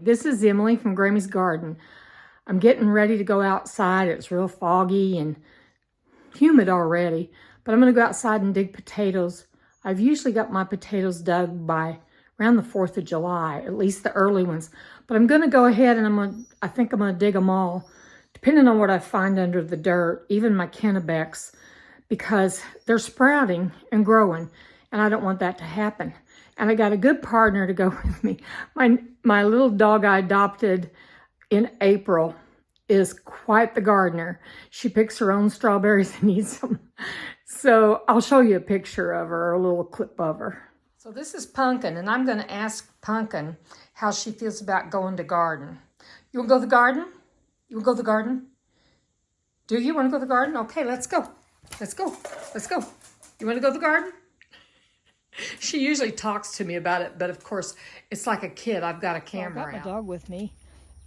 This is Emily from Grammy's Garden. I'm getting ready to go outside. It's real foggy and humid already, but I'm going to go outside and dig potatoes. I've usually got my potatoes dug by around the 4th of July, at least the early ones. But I'm going to go ahead and I think I'm going to dig them all, depending on what I find under the dirt, even my Kennebecs, because they're sprouting and growing, and I don't want that to happen. And I got a good partner to go with me. My little dog I adopted in April is quite the gardener. She picks her own strawberries and eats them. So I'll show you a picture of her, a little clip of her. So this is Punkin, and I'm going to ask Punkin how she feels about going to garden. You want to go to the garden? You want to go to the garden? Do you want to go to the garden? Okay, let's go. Let's go. Let's go. You want to go to the garden? She usually talks to me about it, but of course, it's like a kid. I've got a camera out. I've got my dog with me,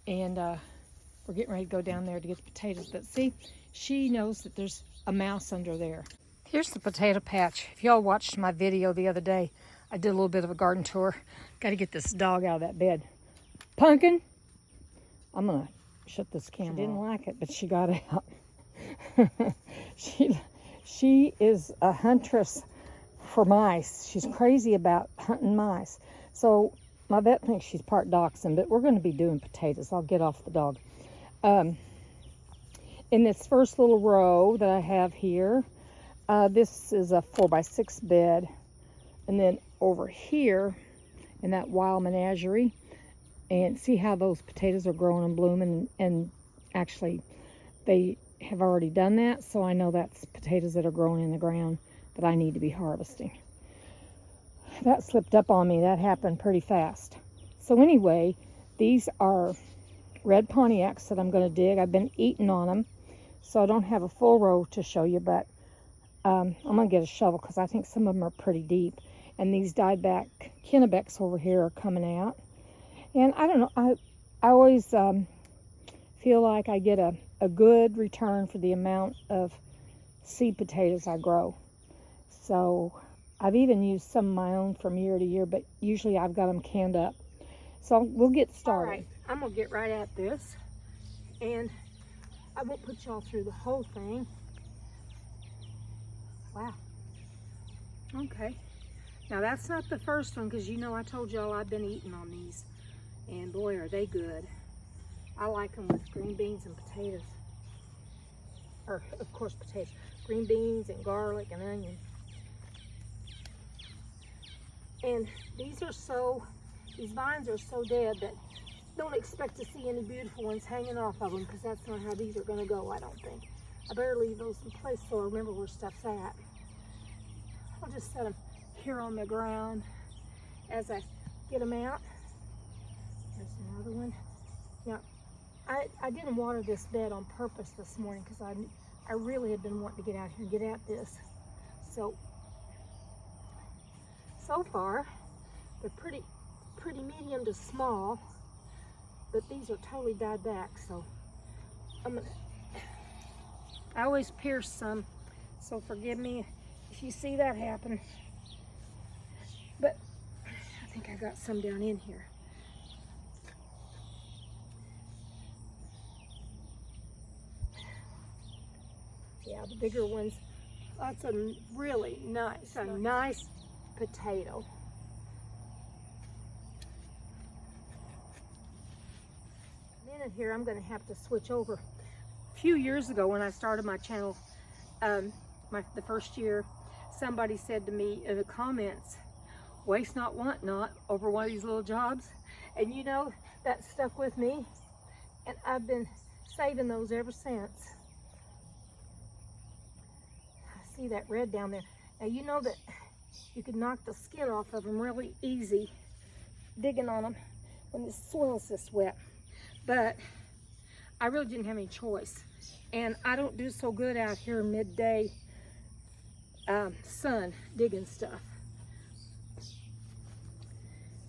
and we're getting ready to go down there to get the potatoes. But see, she knows that there's a mouse under there. Here's the potato patch. If y'all watched my video the other day, I did a little bit of a garden tour. Got to get this dog out of that bed. Punkin, I'm going to shut this camera. She didn't like it, but she got out. She is a huntress for mice. She's crazy about hunting mice. So my vet thinks she's part dachshund, but we're going to be doing potatoes. I'll get off the dog. In this first little row that I have here, this is a 4x6 bed. And then over here in that wild menagerie, and see how those potatoes are growing and blooming, and actually they have already done that, so I know that's potatoes that are growing in the ground that I need to be harvesting. That slipped up on me. That happened pretty fast. So anyway, these are Red Pontiacs that I'm going to dig. I've been eating on them, so I don't have a full row to show you, but I'm going to get a shovel because I think some of them are pretty deep. And these dyed back Kennebecs over here are coming out. And I don't know, I always feel like I get a good return for the amount of seed potatoes I grow. So I've even used some of my own from year to year, but usually I've got them canned up. So we'll get started. All right, I'm gonna get right at this, and I won't put y'all through the whole thing. Wow. Okay. Now that's not the first one, because you know I told y'all I've been eating on these, and boy are they good. I like them with green beans and potatoes, or of course potatoes, green beans and garlic and onion. And these vines are so dead that don't expect to see any beautiful ones hanging off of them, because that's not how these are going to go, I don't think. I better leave those in place so I remember where stuff's at. I'll just set them here on the ground as I get them out. There's another one. Now, I didn't water this bed on purpose this morning because I really had been wanting to get out here and get at this. So far, they're pretty medium to small, but these are totally dyed back, so I always pierce some, so forgive me if you see that happen. But I think I got some down in here. Yeah, the bigger ones. That's a really nice potato. In a minute here, I'm going to have to switch over. A few years ago when I started my channel, the first year, somebody said to me in the comments, waste not, want not, over one of these little jobs. And you know, that stuck with me, and I've been saving those ever since. I see that red down there. Now you know that you can knock the skin off of them really easy digging on them when the soil's this wet. But I really didn't have any choice. And I don't do so good out here in midday sun digging stuff.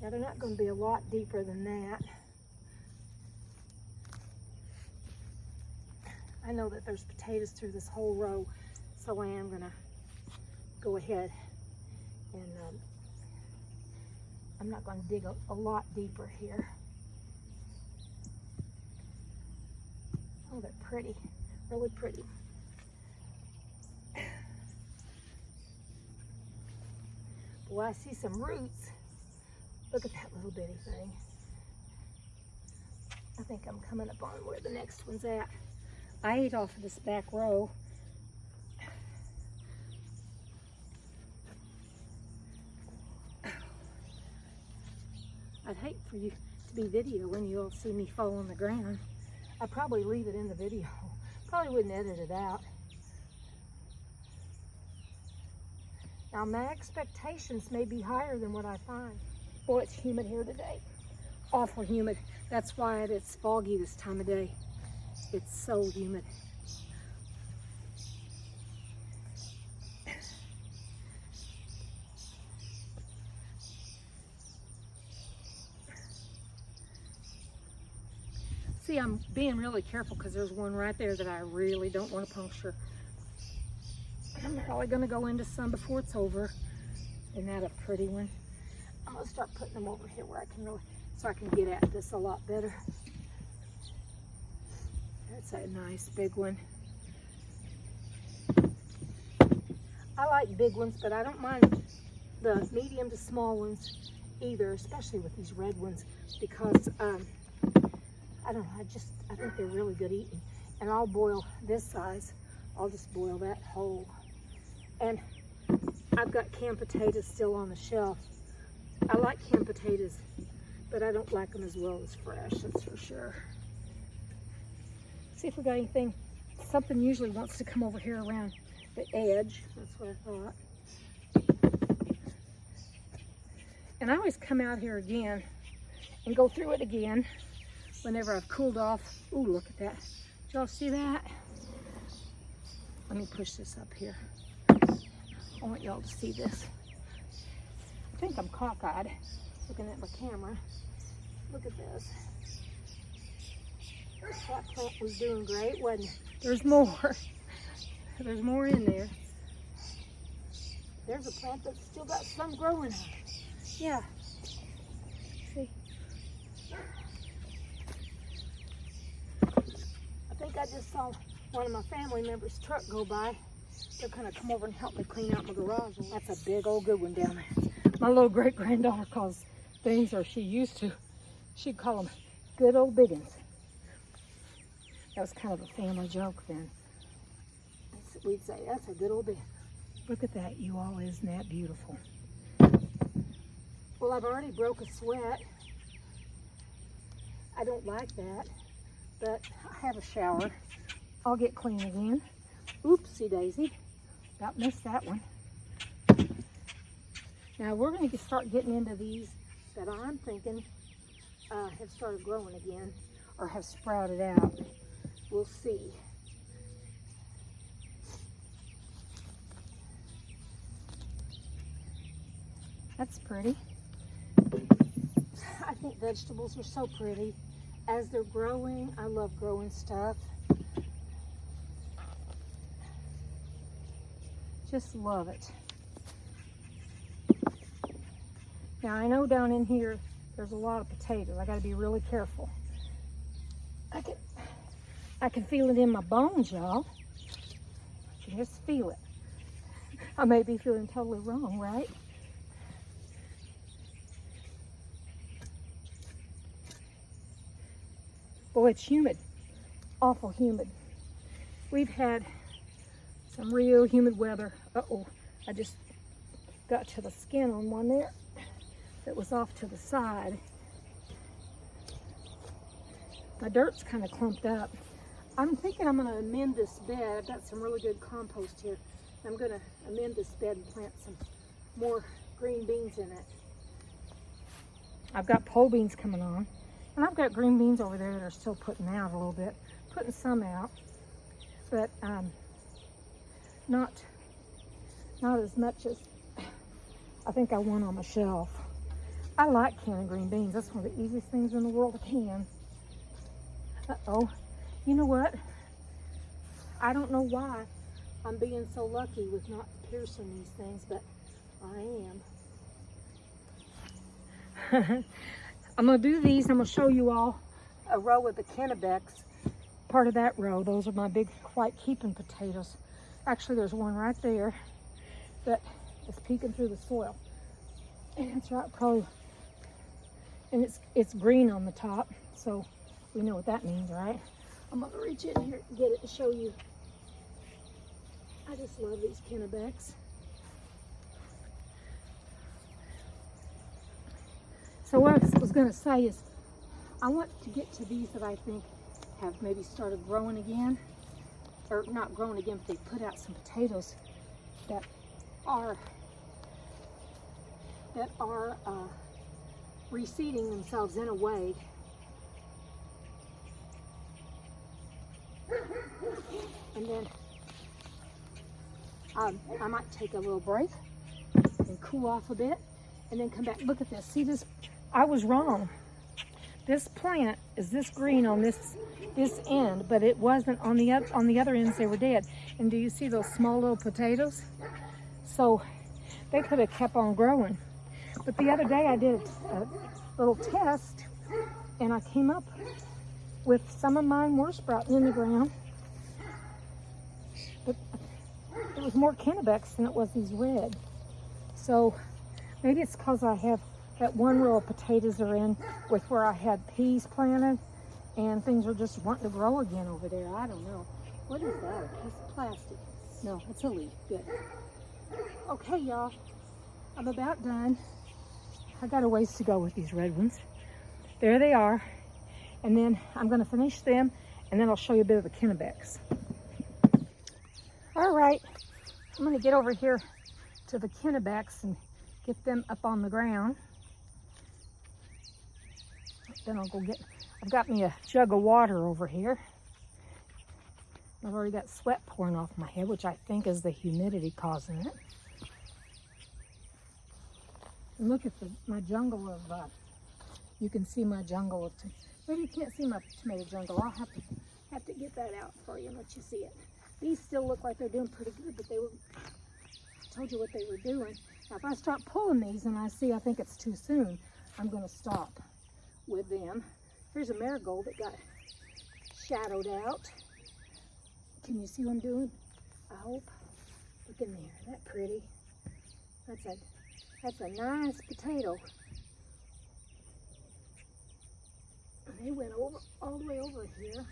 Now they're not going to be a lot deeper than that. I know that there's potatoes through this whole row, so I am going to go ahead and I'm not going to dig a lot deeper here. pretty, really pretty. Boy, I see some roots. Look at that little bitty thing. I think I'm coming up on where the next one's at. I ate off of this back row. I'd hate for you to be videoing. You'll see me fall on the ground. I'd probably leave it in the video. Probably wouldn't edit it out. Now my expectations may be higher than what I find. Boy, it's humid here today. Awful humid. That's why it's foggy this time of day. It's so humid. See, I'm being really careful because there's one right there that I really don't want to puncture. I'm probably going to go into some before it's over. Isn't that a pretty one? I'm going to start putting them over here where I can really, so I can get at this a lot better. That's a nice big one. I like big ones, but I don't mind the medium to small ones either, especially with these red ones, because I don't know, I think they're really good eating. And I'll boil this size. I'll just boil that whole. And I've got canned potatoes still on the shelf. I like canned potatoes, but I don't like them as well as fresh, that's for sure. See if we got anything. Something usually wants to come over here around the edge. That's what I thought. And I always come out here again and go through it again whenever I've cooled off. Ooh, look at that. Did y'all see that? Let me push this up here. I want y'all to see this. I think I'm cockeyed looking at my camera. Look at this. That plant was doing great, wasn't it? There's more. There's more in there. There's a plant that's still got some growing on it. Yeah. See? I think I just saw one of my family members' truck go by. They're gonna come over and help me clean out my garage. That's a big old good one down there. My little great-granddaughter calls things, or she used to, she'd call them good old biggins. That was kind of a family joke then. We'd say, that's a good old big. Look at that, you all, isn't that beautiful? Well, I've already broke a sweat. I don't like that, but I have a shower. I'll get clean again. Oopsie daisy, about missed that one. Now we're going to start getting into these that I'm thinking have started growing again or have sprouted out. We'll see. That's pretty. I think vegetables are so pretty. As they're growing, I love growing stuff. Just love it. Now I know down in here there's a lot of potatoes. I got to be really careful. I can feel it in my bones, y'all. I can just feel it. I may be feeling totally wrong, right? Boy, it's humid. Awful humid. We've had some real humid weather. Uh-oh, I just got to the skin on one there that was off to the side. My dirt's kind of clumped up. I'm thinking I'm going to amend this bed. I've got some really good compost here. I'm going to amend this bed and plant some more green beans in it. I've got pole beans coming on. And I've got green beans over there that are still putting out a little bit. Putting some out. But not as much as I think I want on my shelf. I like canning green beans. That's one of the easiest things in the world to can. Uh-oh. You know what? I don't know why I'm being so lucky with not piercing these things, but I am. I'm going to do these. I'm going to show you all a row of the Kennebecs. part of that row. Those are my big white keeping potatoes. Actually, there's one right there that is peeking through the soil. And it's right probably, and it's green on the top, so we know what that means, right? I'm gonna reach in here and get it to show you. I just love these Kennebecs. So what I was gonna say is, I want to get to these that I think have maybe started growing again, or not growing again, but they put out some potatoes that are reseeding themselves in a way. And then I might take a little break and cool off a bit and then come back. Look at this. See this? I was wrong. This plant is this green on this end, but it wasn't on the other ends. They were dead. And do you see those small little potatoes? So they could have kept on growing. But the other day I did a little test, and I came up with some of mine were sprouting in the ground, but it was more Kennebecs than it was these red. So maybe it's because I have that one row of potatoes are in with where I had peas planted, and things are just wanting to grow again over there. I don't know. What is that? A piece of plastic? No, it's a leaf. Good. Okay, y'all. I'm about done. I got a ways to go with these red ones. There they are. And then I'm going to finish them, and then I'll show you a bit of the Kennebecs. All right. I'm going to get over here to the Kennebecs and get them up on the ground. Then I'll go get, I've got me a jug of water over here. I've already got sweat pouring off my head, which I think is the humidity causing it. And look at my jungle of, you can see my jungle of, maybe you can't see my tomato jungle. I'll have to get that out for you and let you see it. These still look like they're doing pretty good, but they were, I told you what they were doing. Now if I start pulling these and I think it's too soon, I'm gonna stop with them. Here's a marigold that got shadowed out. Can you see what I'm doing? I hope. Look in there, isn't that pretty? That's a nice potato. And they went over all the way over here.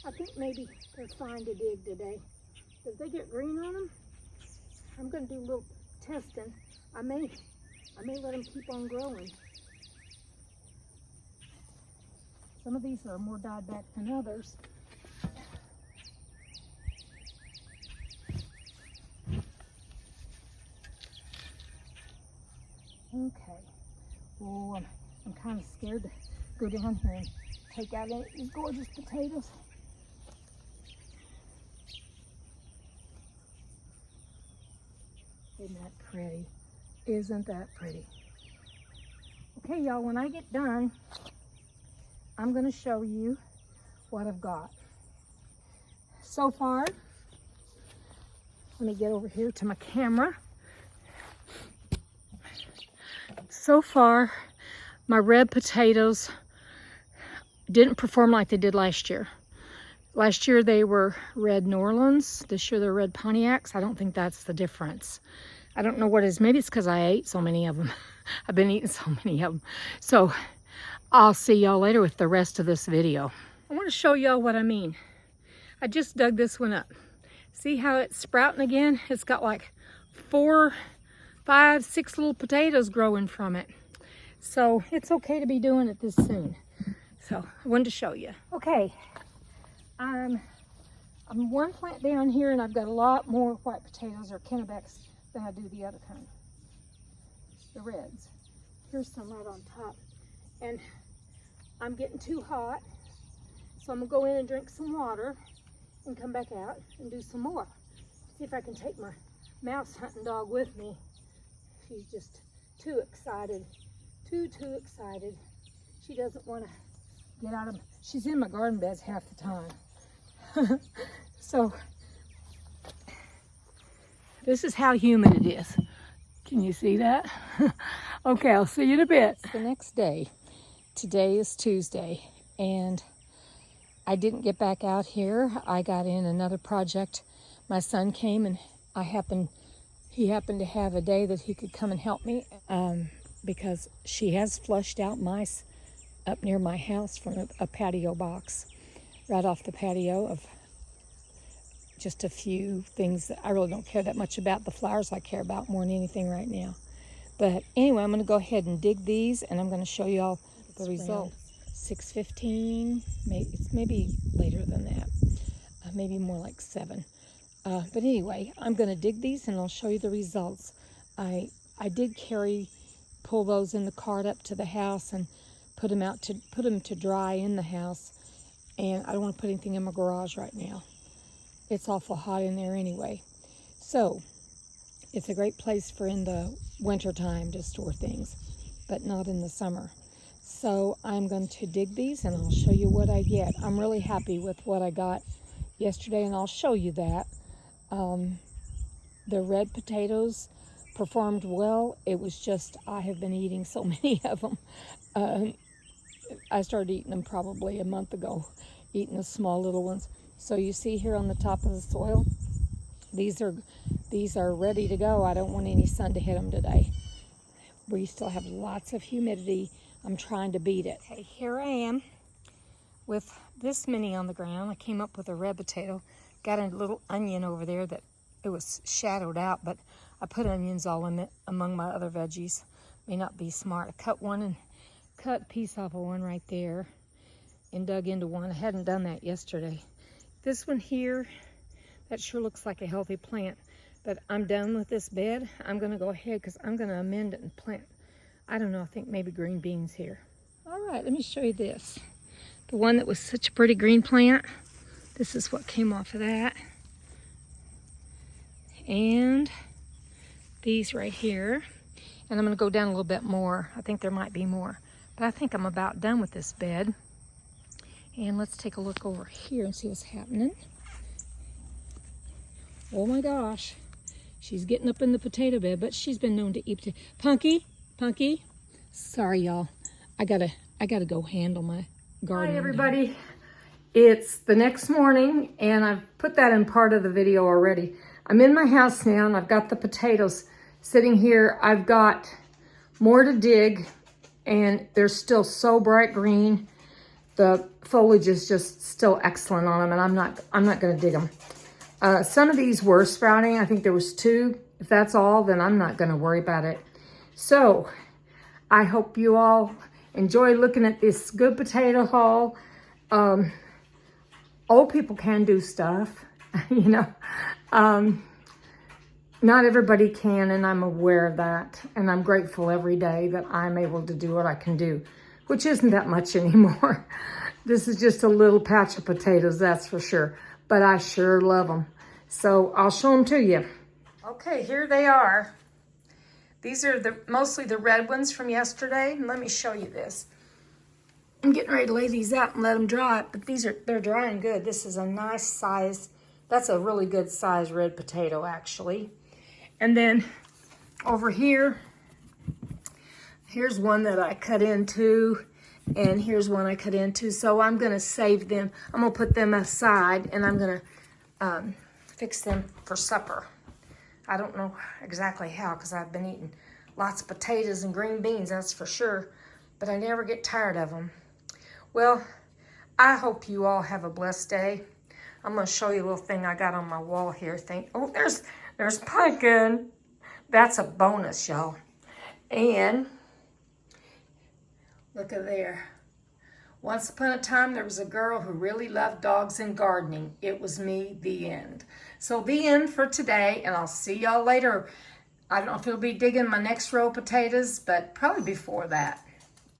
I think maybe they're fine to dig today. If they get green on them, I'm going to do a little testing. I may let them keep on growing. Some of these are more died back than others. Okay. Oh, I'm kind of scared to go down here and take out any of these gorgeous potatoes. Isn't that pretty? Isn't that pretty? Okay, y'all, when I get done, I'm going to show you what I've got. So far, let me get over here to my camera. So far, my red potatoes didn't perform like they did last year. Last year they were red New Orleans. This year they're red Pontiacs. I don't think that's the difference. I don't know what it is. Maybe it's because I ate so many of them. I've been eating so many of them. So I'll see y'all later with the rest of this video. I want to show y'all what I mean. I just dug this one up. See how it's sprouting again? It's got like 4, 5, 6 little potatoes growing from it. So it's okay to be doing it this soon. So I wanted to show you. Okay, I'm one plant down here, and I've got a lot more white potatoes or Kennebecs than I do the other kind, the reds. Here's some right on top. And I'm getting too hot, so I'm gonna go in and drink some water and come back out and do some more. See if I can take my mouse hunting dog with me. She's just too excited, too excited. She doesn't want to get out of, she's in my garden beds half the time. So this is how humid it is. Can you see that? Okay, I'll see you in a bit. It's the next day. Today is Tuesday, and I didn't get back out here. I got in another project. My son came and he happened to have a day that he could come and help me because she has flushed out mice up near my house from a patio box, right off the patio of just a few things that I really don't care that much about. The flowers I care about more than anything right now. But anyway, I'm going to go ahead and dig these, and I'm going to show you all the results. 6:15, it's maybe later than that, maybe more like 7. But anyway, I'm going to dig these, and I'll show you the results. I did pull those in the cart up to the house and put them to dry in the house, and I don't want to put anything in my garage right now. It's awful hot in there anyway. So it's a great place for in the winter time to store things, but not in the summer. So I'm going to dig these and I'll show you what I get. I'm really happy with what I got yesterday, and I'll show you that. The red potatoes performed well. It was just, I have been eating so many of them. I started eating them probably a month ago, eating the small little ones. So you see here on the top of the soil, these are ready to go. I don't want any sun to hit them today. We still have lots of humidity. I'm trying to beat it. Okay, here I am with this many on the ground. I came up with a red potato. Got a little onion over there that it was shadowed out, but I put onions all in it among my other veggies. May not be smart. I cut a piece off of one right there and dug into one. I hadn't done that yesterday. This one here, that sure looks like a healthy plant, but I'm done with this bed. I'm going to go ahead because I'm going to amend it and plant, I don't know, I think maybe green beans here. All right, let me show you this. The one that was such a pretty green plant, this is what came off of that. And these right here. And I'm going to go down a little bit more. I think there might be more. But I think I'm about done with this bed. And let's take a look over here and see what's happening. Oh my gosh. She's getting up in the potato bed, but she's been known to eat Punky. Sorry, y'all. I gotta go handle my garden. Hi, everybody. It's the next morning, and I've put that in part of the video already. I'm in my house now, and I've got the potatoes sitting here. I've got more to dig, and they're still so bright green. The foliage is just still excellent on them, and I'm not going to dig them. Some of these were sprouting. I think there was 2. If that's all, then I'm not going to worry about it. So I hope you all enjoy looking at this good potato haul. Old people can do stuff, you know. Not everybody can, and I'm aware of that. And I'm grateful every day that I'm able to do what I can do, which isn't that much anymore. This is just a little patch of potatoes, that's for sure. But I sure love them. So I'll show them to you. Okay, here they are. These are mostly the red ones from yesterday. And let me show you this. I'm getting ready to lay these out and let them dry, but they're drying good. This is a nice size. That's a really good size red potato, actually. And then over here, here's one that I cut into, and here's one I cut into. So I'm going to save them. I'm going to put them aside, and I'm going to fix them for supper. I don't know exactly how, because I've been eating lots of potatoes and green beans, that's for sure. But I never get tired of them. Well, I hope you all have a blessed day. I'm going to show you a little thing I got on my wall here. Oh, there's Punkin. That's a bonus, y'all. And look at there. Once upon a time, there was a girl who really loved dogs and gardening. It was me, the end. So the end for today, and I'll see y'all later. I don't know if it'll be digging my next row of potatoes, but probably before that.